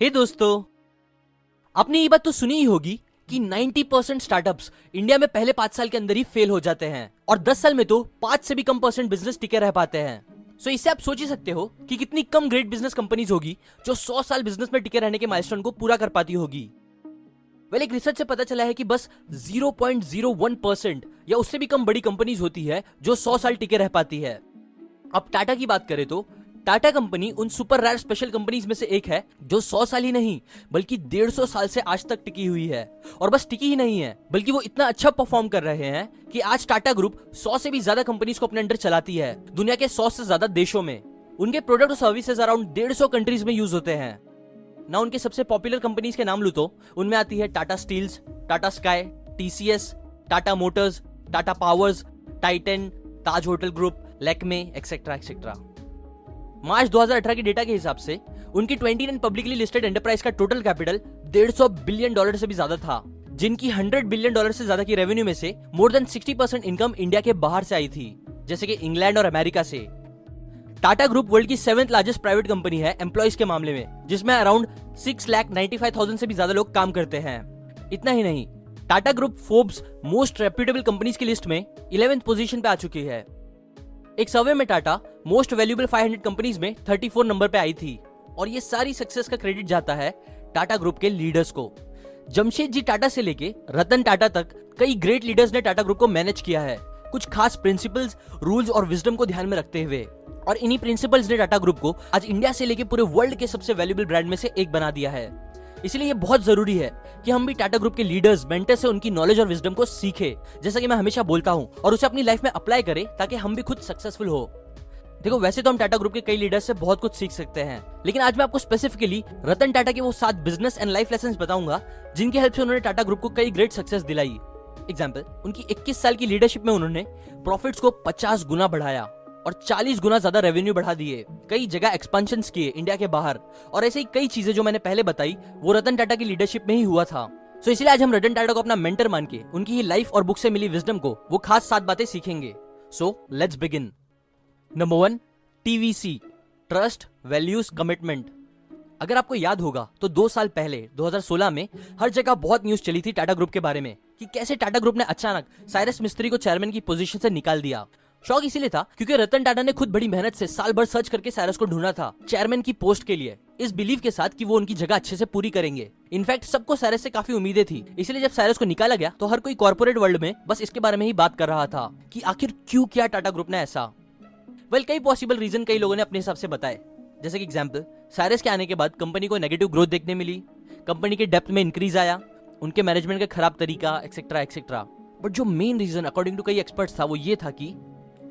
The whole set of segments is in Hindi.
हे दोस्तों, आपने ये बात तो सुनी ही होगी कि 90% स्टार्टअप्स इंडिया में पहले 5 साल के अंदर ही फेल हो जाते हैं और 10 साल में तो 5 से भी कम परसेंट बिजनेस टिके रह पाते हैं। सो इससे आप सोच ही सकते हो कि कितनी कम ग्रेट बिजनेस कंपनीज होगी जो 100 साल बिजनेस में टिके रहने के माइलस्टोन को पूरा कर पाती होगी। एक रिसर्च से पता चला है कि बस 0.01% या उससे भी कम बड़ी कंपनीज होती है जो 100 साल टिके रह पाती है। अब टाटा की बात करें तो टाटा कंपनी उन सुपर रेयर स्पेशल कंपनीज में से एक है जो 100 साल ही नहीं बल्कि 150 साल से आज तक टिकी हुई है। और बस टिकी ही नहीं है बल्कि वो इतना अच्छा परफॉर्म कर रहे हैं कि आज टाटा ग्रुप 100 से भी ज्यादा कंपनीज को अपने अंडर चलाती है दुनिया के 100 से ज्यादा देशों में। उनके प्रोडक्ट और सर्विसेज अराउंड 150 कंट्रीज में यूज होते हैं ना। उनके सबसे पॉपुलर कंपनीज के नाम लूं तो उनमें आती है Tata Steels, Tata Sky, TCS, Tata Motors, Tata Powers, Titan, Taj hotel group, Lakme etcetera etcetera. March 2018 के डेटा के हिसाब से उनकी 29 पब्लिकली लिस्टेड एंटरप्राइज का टोटल कैपिटल $150 बिलियन से भी ज्यादा था, जिनकी $100 बिलियन से ज्यादा की रेवेन्यू में से मोर देन 60% इनकम इंडिया के बाहर से आई थी, जैसे कि इंग्लैंड और अमेरिका से। टाटा ग्रुप वर्ल्ड की 7th लार्जेस्ट प्राइवेट कंपनी है एम्प्लॉइज के मामले में, जिसमें अराउंड 6,95,000 से भी ज्यादा लोग काम करते हैं। इतना ही नहीं, Tata group Forbes most reputable companies की लिस्ट में 11th पोजीशन पे आ चुकी है। एक सर्वे में टाटा मोस्ट वैल्यूएबल 500 कंपनीज में 34 नंबर पे आई थी और ये सारी सक्सेस का क्रेडिट जाता है टाटा ग्रुप के लीडर्स को। जमशेदजी टाटा से लेके रतन टाटा तक कई ग्रेट लीडर्स ने टाटा ग्रुप को मैनेज किया है, कुछ खास प्रिंसिपल्स, रूल्स और विजडम को ध्यान में रखते हुए। और इन्हीं प्रिंसिपल्स ने टाटा ग्रुप को आज इंडिया से लेके पूरे वर्ल्ड के सबसे वैल्यूएबल ब्रांड में से एक बना दिया है। इसलिए ये बहुत जरूरी है कि हम भी टाटा ग्रुप के लीडर्स, मेंटर से उनकी नॉलेज और विजडम को सीखे, जैसा कि मैं हमेशा बोलता हूं, और उसे अपनी लाइफ में अप्लाई करें ताकि हम भी खुद सक्सेसफुल हो। देखो, वैसे तो हम टाटा ग्रुप के कई लीडर्स से बहुत कुछ सीख सकते हैं, लेकिन आज मैं आपको स्पेसिफिकली रतन टाटा के वो 7 बिजनेस एंड लाइफ लेसन्स बताऊंगा जिनकी हेल्प से उन्होंने टाटा ग्रुप को कई ग्रेट सक्सेस दिलाई। एग्जाम्पल, उनकी 21 साल की लीडरशिप में उन्होंने प्रॉफिट्स को 50 गुना बढ़ाया और 40 गुना ज्यादा रेवेन्यू बढ़ा दिए, कई जगह एक्सपेंशन किए इंडिया के बाहर, और ऐसे ही कई चीजें जो मैंने पहले बताई वो रतन टाटा की लीडरशिप में ही हुआ था। सो इसलिए आज हम रतन टाटा को अपना मेंटर मान के उनकी ही लाइफ और बुक से मिली विजडम को वो खास 7 बातें सीखेंगे। So let's begin. Number 1, TVC, trust, values, commitment. अगर आपको याद होगा तो 2 साल पहले 2016 में हर जगह बहुत न्यूज चली थी टाटा ग्रुप के बारे में कि कैसे टाटा ग्रुप ने अचानक साइरस मिस्त्री को चेयरमैन की पोजीशन से निकाल दिया। शौक इसीलिए था क्योंकि रतन टाटा ने खुद बड़ी मेहनत से साल भर सर्च करके साइरस को ढूंढा था चेयरमैन की पोस्ट के लिए, इस बिलीव के साथ कि वो उनकी जगह अच्छे से पूरी करेंगे। इनफैक्ट सबको साइरस से काफी उम्मीदें थी, इसलिए जब साइरस को निकाला गया तो हर कोई कॉर्पोरेट वर्ल्ड में बस इसके बारे में ही बात कर रहा था कि आखिर क्यों किया टाटा ग्रुप ने ऐसा। कई पॉसिबल रीजन कई लोगों ने अपने हिसाब से बताए, जैसे कि एग्जाम्पल, साइरस के आने के बाद कंपनी को नेगेटिव ग्रोथ देखने मिली, कंपनी के डेप्थ में इंक्रीज आया, उनके मैनेजमेंट का खराब तरीका, एक्सेट्रा एक्सेट्रा। बट जो मेन रीजन अकॉर्डिंग टू कई एक्सपर्ट्स था वो ये था कि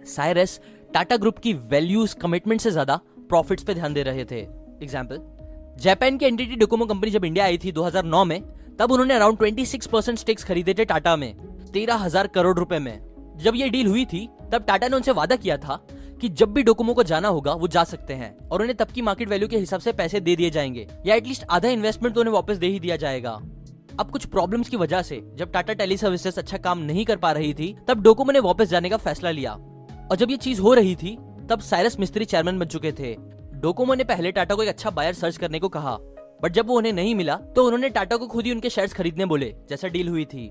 साइरस टाटा ग्रुप की वैल्यूज, कमिटमेंट से ज्यादा प्रॉफिट्स पे ध्यान दे रहे थे। एग्जाम्पल, जापान की एनटीटी डोकोमो कंपनी जब इंडिया आई थी 2009 में, तब उन्होंने अराउंड 26% स्टेक्स खरीदे थे टाटा में 13,000 करोड़ रुपए में। जब ये डील हुई थी तब टाटा ने उनसे वादा किया था कि जब भी डोकोमो को जाना होगा वो जा सकते हैं और उन्हें तब की मार्केट वैल्यू के हिसाब से पैसे दे दिए जाएंगे, या एटलीस्ट आधा इन्वेस्टमेंट तो उन्हें वापस दे ही दिया जाएगा। अब कुछ प्रॉब्लम्स की वजह से जब टाटा टेली सर्विसेज अच्छा काम नहीं कर पा रही थी, तब डोकोमो ने वापस जाने का फैसला लिया। और जब ये चीज हो रही थी तब साइरस मिस्त्री चेयरमैन बन चुके थे। डोकोमो ने पहले टाटा को एक अच्छा बायर सर्च करने को कहा, बट जब वो उन्हें नहीं मिला तो उन्होंने टाटा को खुद ही उनके शेयर्स खरीदने बोले, जैसा डील हुई थी।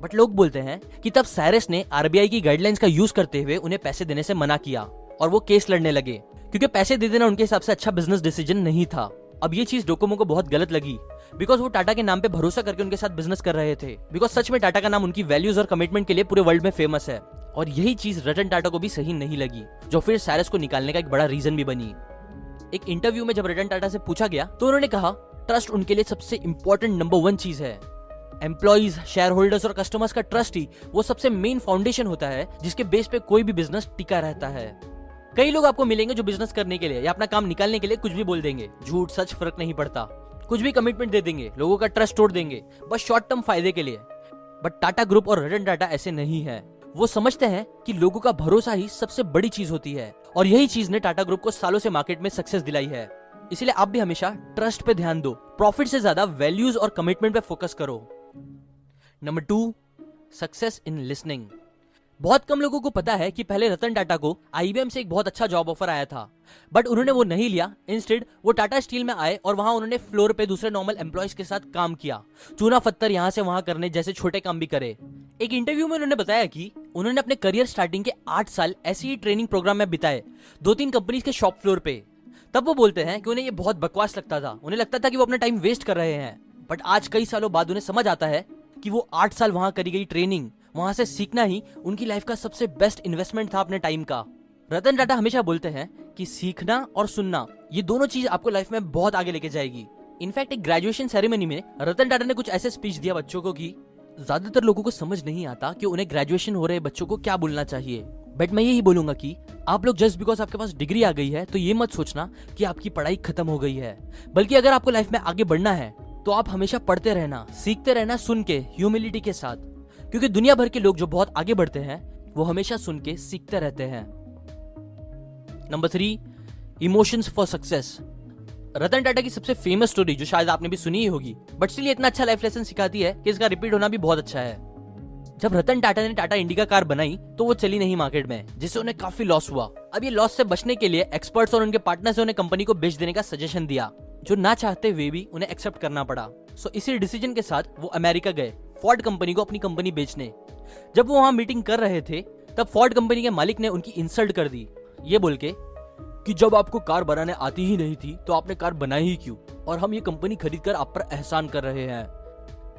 बट लोग बोलते हैं कि तब साइरस ने आरबीआई की गाइडलाइंस का यूज करते हुए उन्हें पैसे देने से मना किया और वो केस लड़ने लगे, क्योंकि पैसे दे देना उनके हिसाब से अच्छा बिजनेस डिसीजन नहीं था। अब ये चीज डोकोमो को बहुत गलत लगी, बिकॉज वो टाटा के नाम पे भरोसा करके उनके साथ बिजनेस कर रहे थे, बिकॉज सच में टाटा का नाम उनकी वैल्यूज और कमिटमेंट के लिए पूरे वर्ल्ड में फेमस है। और यही चीज रतन टाटा को भी सही नहीं लगी, जो फिर साइरस को निकालने का एक बड़ा रीजन भी बनी। एक इंटरव्यू में जब रतन टाटा से पूछा गया तो उन्होंने कहा, ट्रस्ट उनके लिए सबसे इंपॉर्टेंट नंबर 1 चीज है। एम्प्लॉइज, शेयर होल्डर्स और कस्टमर्स का ट्रस्ट ही वो सबसे मेन फाउंडेशन होता है जिसके बेस पे कोई भी बिजनेस टिका रहता है। कई लोग आपको मिलेंगे जो बिजनेस करने के लिए या अपना काम निकालने के लिए कुछ भी बोल देंगे, झूठ सच फर्क नहीं पड़ता, कुछ भी कमिटमेंट दे देंगे, लोगों का ट्रस्ट तोड़ देंगे बस शॉर्ट टर्म फायदे के लिए। बट टाटा ग्रुप और रतन टाटा ऐसे नहीं है। वो समझते हैं कि लोगों का भरोसा ही सबसे बड़ी चीज होती है, और यही चीज ने टाटा ग्रुप को सालों से मार्केट में सक्सेस दिलाई है। इसलिए आप भी हमेशा ट्रस्ट पे ध्यान दो, प्रॉफिट से ज्यादा वैल्यूज और कमिटमेंट पे फोकस करो। Number 2, success in listening. बहुत कम लोगों को पता है कि पहले रतन टाटा को आईबीएम से एक बहुत अच्छा जॉब ऑफर आया था, बट उन्होंने वो नहीं लिया। इंस्टेड वो टाटा स्टील में आए और वहां उन्होंने फ्लोर पे दूसरे नॉर्मल एम्प्लॉयज के साथ काम किया, चूना पत्थर यहाँ से वहां करने जैसे छोटे काम भी करे। एक इंटरव्यू में उन्होंने बताया कि उन्होंने अपने करियर स्टार्टिंग के 8 साल ऐसे ही ट्रेनिंग प्रोग्राम में बिताए, 2-3 कंपनीज के शॉप फ्लोर पे। तब वो बोलते हैं कि उन्हें ये बहुत बकवास लगता था, उन्हें लगता था कि वो अपना टाइम वेस्ट कर रहे हैं। बट आज कई सालों बाद उन्हें समझ आता है कि वो 8 साल वहां करी गई ट्रेनिंग, वहां से सीखना ही उनकी लाइफ का सबसे बेस्ट इन्वेस्टमेंट था अपने टाइम का। रतन टाटा हमेशा बोलते हैं कि सीखना और सुनना, ये दोनों चीज आपको लाइफ में बहुत आगे लेके जाएगी। इनफैक्ट एक ग्रेजुएशन सेरेमनी में रतन टाटा ने कुछ ऐसे स्पीच दिया बच्चों को कि ज्यादातर लोगों को समझ नहीं आता कि उन्हें ग्रेजुएशन हो रहे बच्चों को क्या बोलना चाहिए। बट मैं यही बोलूंगा कि आप लोग जस्ट बिकॉज आपके पास डिग्री आ गई है तो ये मत सोचना कि आपकी पढ़ाई खत्म हो गई है, बल्कि अगर आपको लाइफ में आगे बढ़ना है तो आप हमेशा पढ़ते रहना, सीखते रहना, सुन के, ह्यूमिलिटी के साथ। क्योंकि दुनिया भर के लोग जो बहुत आगे बढ़ते हैं वो हमेशा सुन के सीखते रहते हैं। Number 3, emotions for success. Ratan Tata की सबसे फेमस स्टोरी जो शायद आपने भी सुनी ही होगी, बट स्टिल इतना अच्छा लाइफ लेसन सिखाती है कि इसका रिपीट होना भी बहुत अच्छा है। जब रतन टाटा ने टाटा इंडिका कार बनाई तो वो चली नहीं मार्केट में, जिससे उन्हें काफी लॉस हुआ। अब ये लॉस से बचने के लिए एक्सपर्ट्स और उनके पार्टनर्स ने उन्हें कंपनी को बेच देने का सजेशन दिया, जो ना चाहते हुए भी उन्हें एक्सेप्ट करना पड़ा। सो इसी डिसीजन के साथ वो अमेरिका गए फोर्ड कंपनी को अपनी कंपनी बेचने। जब वो वहां मीटिंग कर रहे थे तब फोर्ड कंपनी के मालिक ने उनकी इंसल्ट कर दी, ये बोल के कि जब आपको कार बनाने आती ही नहीं थी तो आपने कार बनाई ही क्यों, और हम ये कंपनी खरीद कर आप पर एहसान कर रहे हैं।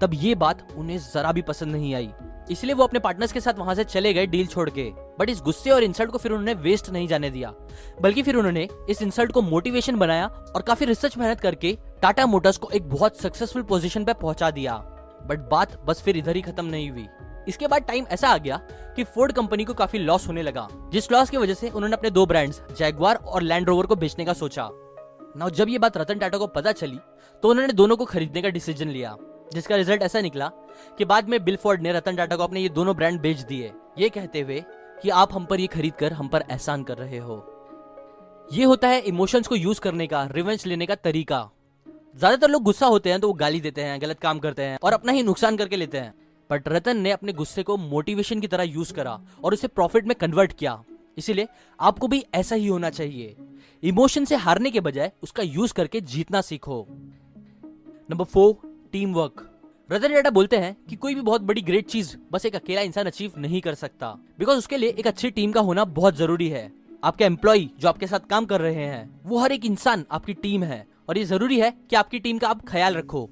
तब ये बात उन्हें जरा भी पसंद नहीं आई, इसलिए वो अपने पार्टनर्स के साथ वहां से चले गए डील छोड़ के। बट इस गुस्से और इंसल्ट को फिर उन्होंने वेस्ट नहीं जाने दिया, बल्कि फिर उन्होंने इस इंसल्ट को मोटिवेशन बनाया और काफी रिसर्च मेहनत करके टाटा मोटर्स को एक बहुत सक्सेसफुल पोजीशन पे पहुंचा दिया। बट बात बस फिर इधर ही खत्म नहीं हुई। इसके बाद टाइम ऐसा आ गया कि फोर्ड कंपनी को काफी लॉस होने लगा, जिस लॉस की वजह से उन्होंने अपने 2 ब्रांड्स जैगवार और लैंड रोवर को बेचने का सोचा। नाउ जब ये बात रतन टाटा को पता चली तो उन्होंने दोनों को खरीदने का डिसीजन लिया, जिसका रिजल्ट ऐसा निकला कि बाद में बिल फोर्ड ने रतन टाटा को अपने ये दोनों ब्रांड बेच दिए, ये कहते हुए कि आप हम पर ये खरीद कर हम पर एहसान कर रहे हो। ये होता है इमोशंस को यूज करने का, रिवेंज लेने का तरीका। ज्यादातर लोग गुस्सा होते हैं तो वो गाली देते हैं, गलत काम करते हैं और अपना ही नुकसान करके लेते हैं। बट रतन ने अपने गुस्से को मोटिवेशन की तरह यूज करा और उसे प्रॉफिट में कन्वर्ट किया। इसीलिए आपको भी ऐसा ही होना चाहिए, इमोशन से हारने के बजाय उसका यूज करके जीतना सीखो। Number 4, team work. Ratan Tata बोलते हैं कि कोई भी बहुत बड़ी ग्रेट चीज बस एक अकेला इंसान अचीव नहीं कर सकता, बिकॉज उसके लिए एक अच्छी टीम का होना बहुत जरूरी है। आपके एम्प्लॉय जो आपके साथ काम कर रहे हैं वो हर एक इंसान आपकी टीम है और ये जरूरी है कि आपकी टीम का आप ख्याल रखो।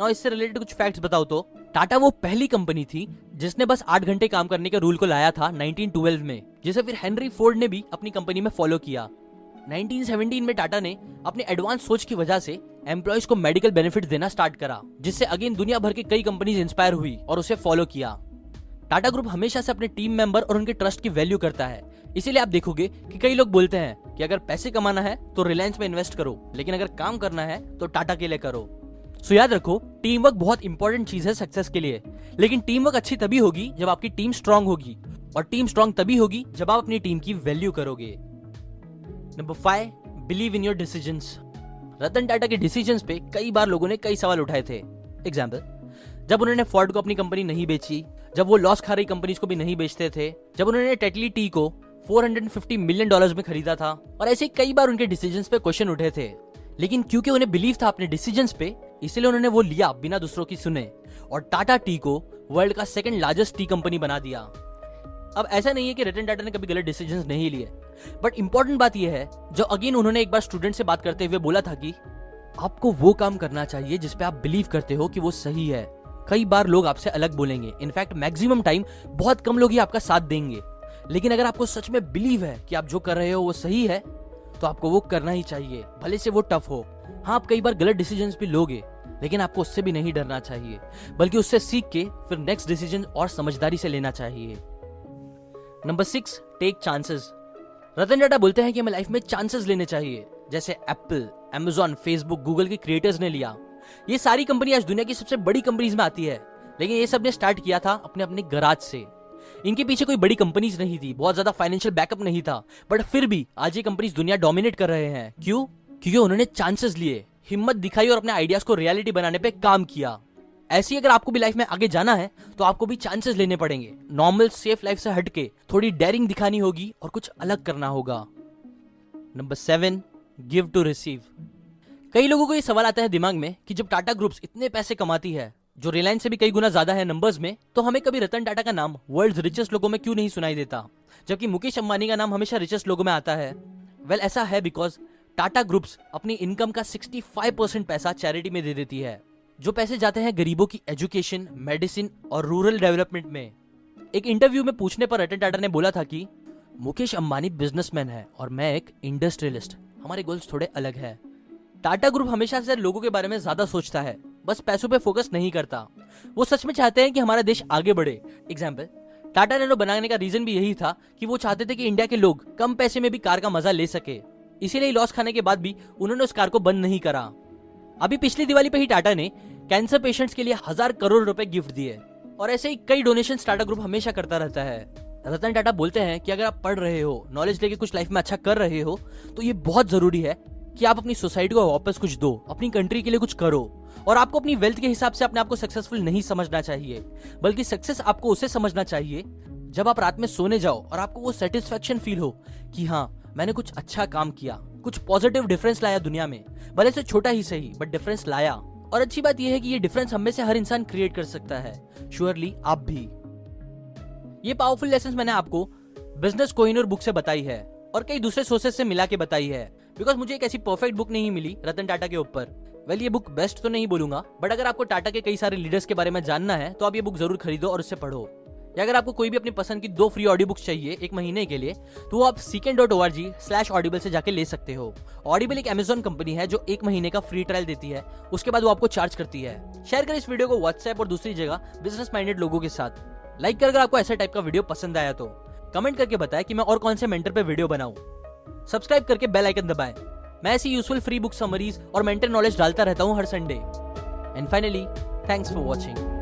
ना इससे रिलेटेड कुछ फैक्ट्स बताओ तो टाटा वो पहली कंपनी थी जिसने बस 8 घंटे काम करने के रूल को लाया था 1912 में, जिसे फिर हेनरी फोर्ड ने भी अपनी कंपनी में फॉलो किया। 1917 में टाटा ने अपने एडवांस सोच की वजह से एम्प्लॉयज को मेडिकल बेनिफिट देना स्टार्ट करा, जिससे अगेन दुनिया भर के कई कंपनीज इंस्पायर हुई और उसे फॉलो किया। टाटा ग्रुप हमेशा से अपने टीम मेंबर और उनके ट्रस्ट की वैल्यू करता है, इसीलिए आप देखोगे कि कई लोग बोलते हैं कि अगर पैसे कमाना है तो रिलायंस में इन्वेस्ट करो, लेकिन अगर काम करना है तो टाटा के लिए करो। सो याद रखो, टीम वर्क बहुत इंपॉर्टेंट चीज है सक्सेस के लिए, लेकिन टीम वर्क अच्छी तभी होगी जब आपकी टीम स्ट्रांग होगी, और टीम स्ट्रांग तभी होगी जब आप अपनी टीम की वैल्यू करोगे। Number 5, believe in your decisions. Ratan Tata के डिसीजंस पे कई बार लोगों ने कई सवाल उठाए थे। एग्जाम्पल, जब उन्होंने फोर्ड को अपनी कंपनी नहीं बेची, जब वो लॉस खा रही कंपनीज को भी नहीं बेचते थे, जब उन्होंने टेटली टी को $450 मिलियन में खरीदा था, और ऐसे कई बार उनके डिसीजंस पे क्वेश्चन उठे थे। लेकिन क्योंकि उन्हें बिलीव था अपने डिसीजंस पे, इसलिए उन्होंने वो लिया बिना दूसरों की सुने और टाटा टी को वर्ल्ड का 2nd लार्जेस्ट टी कंपनी बना दिया। अब ऐसा नहीं है कि रतन टाटा ने कभी गलत डिसीजंस नहीं लिए, बट इंपॉर्टेंट बात यह है जो अगेन उन्होंने एक बार स्टूडेंट से बात करते हुए बोला था कि आपको वो काम करना चाहिए जिस पे आप बिलीव करते हो कि वो सही है। कई बार लोग आपसे अलग बोलेंगे, इनफैक्ट मैक्सिमम टाइम बहुत कम लोग ही आपका साथ देंगे, लेकिन अगर आपको सच में बिलीव है कि आप जो कर रहे हो वो सही है तो आपको वो करना ही चाहिए, भले से वो टफ हो। हाँ, आप कई बार गलत डिसीजंस भी लोगे, लेकिन आपको उससे भी नहीं डरना चाहिए, बल्कि उससे सीख के फिर नेक्स्ट डिसीजन और समझदारी से लेना चाहिए। Number 6, take chances. Ratan Tata बोलते हैं कि हमें लाइफ में चांसेस लेने चाहिए, जैसे एप्पल, अमेजॉन, फेसबुक, गूगल के क्रिएटर्स ने लिया। ये सारी कंपनी आज दुनिया की सबसे बड़ी कंपनीज में आती है, लेकिन ये सब ने स्टार्ट किया था अपने अपने गराज से। इनके पीछे कोई बड़ी कंपनीज नहीं थी, बहुत ज्यादा फाइनेंशियल बैकअप नहीं था, बट फिर भी आज ये कंपनीज दुनिया डोमिनेट कर रहे हैं। क्यों? क्योंकि उन्होंने चांसेस लिए, हिम्मत दिखाई और अपने आइडियाज को रियलिटी बनाने पे काम किया। ऐसी अगर आपको भी लाइफ में आगे जाना है तो आपको भी चांसेस लेने पड़ेंगे। नॉर्मल सेफ लाइफ से हटके थोड़ी डेयरिंग दिखानी होगी और कुछ अलग करना होगा। Number 7, give to receive. कई लोगों को ये सवाल आता है दिमाग में कि जब टाटा ग्रुप्स इतने पैसे कमाती है, जो रिलायंस से भी कई गुना ज्यादा है नंबर्स में, तो हमें कभी रतन टाटा का नाम वर्ल्ड्स रिचेस्ट लोगों में क्यों नहीं सुनाई देता, जबकि मुकेश अंबानी का नाम हमेशा रिचेस्ट लोगों में आता है? वेल, ऐसा है बिकॉज टाटा ग्रुप्स अपनी इनकम का 65% पैसा चैरिटी में दे देती है, जो पैसे जाते हैं गरीबों की एजुकेशन, मेडिसिन और रूरल डेवलपमेंट में। एक इंटरव्यू में पूछने पर रतन टाटा ने बोला था कि मुकेश अंबानी बिजनेसमैन है और मैं एक इंडस्ट्रियलिस्ट, हमारे गोल्स थोड़े अलग है। टाटा ग्रुप हमेशा से लोगों के बारे में ज्यादा सोचता है, बस पैसों पे फोकस नहीं करता। वो सच में चाहते हैं कि हमारा देश आगे बढ़े। एग्जाम्पल, टाटा नैनो बनाने का रीजन भी यही था कि वो चाहते थे कि इंडिया के लोग कम पैसे में भी कार का मजा ले सके। इसीलिए लॉस खाने के बाद भी उन्होंने उस कार को बंद नहीं करा। अभी पिछली दिवाली पे ही टाटा ने कैंसर पेशेंट्स के लिए 1000 करोड़ रुपए गिफ्ट दिए, और ऐसे ही कई डोनेशन टाटा ग्रुप हमेशा करता रहता है। रतन टाटा बोलते हैं कि अगर आप पढ़ रहे हो, नॉलेज लेके कुछ लाइफ में अच्छा कर रहे हो, तो ये बहुत जरूरी है कि आप अपनी सोसाइटी को वापस कुछ दो, अपनी कंट्री के लिए कुछ करो। और आपको अपनी वेल्थ के हिसाब से अपने आप को सक्सेसफुल नहीं समझना चाहिए, बल्कि सक्सेस आपको उसे समझना चाहिए जब आप रात में सोने जाओ और आपको वो सेटिस्फेक्शन फील हो कि हाँ, मैंने कुछ अच्छा काम किया, कुछ पॉजिटिव डिफरेंस लाया दुनिया में, भले से छोटा ही सही, बट डिफरेंस लाया। और अच्छी बात यह है कि ये डिफरेंस हम में से हर इंसान क्रिएट कर सकता है, श्योरली आप भी। ये पावरफुल लेसन्स मैंने आपको बिजनेस कोहिनूर बुक से बताई है और कई दूसरे सोर्सेस से मिला के बताई है, बिकॉज मुझे एक ऐसी परफेक्ट बुक नहीं मिली रतन टाटा के ऊपर। वेल, ये बुक बेस्ट तो नहीं बोलूंगा, बट अगर आपको टाटा के कई सारे लीडर्स के बारे में जानना है तो आप ये बुक जरूर खरीदो और उससे पढ़ो। या अगर आपको कोई भी अपनी पसंद की 2 फ्री ऑडियो बुक्स चाहिए 1 महीने के लिए, तो वो आप seekn.org/audible से जाके ले सकते हो। ऑडिबल एक अमेजॉन कंपनी है जो 1 महीने का फ्री ट्रायल देती है, उसके बाद वो आपको चार्ज करती है। शेयर करें इस वीडियो को व्हाट्सएप और दूसरी जगह बिजनेस माइंडेड लोगों के साथ। लाइक कर अगर आपको ऐसा टाइप का वीडियो पसंद आया तो कमेंट करके बताएं कि मैं और कौन से मेंटर पे वीडियो बनाऊं। सब्सक्राइब करके बेल आइकन दबाएं। मैं ऐसी यूजफुल फ्री बुक समरीज और मेंटर नॉलेज डालता रहता हूं हर Sunday. And finally, thanks for watching.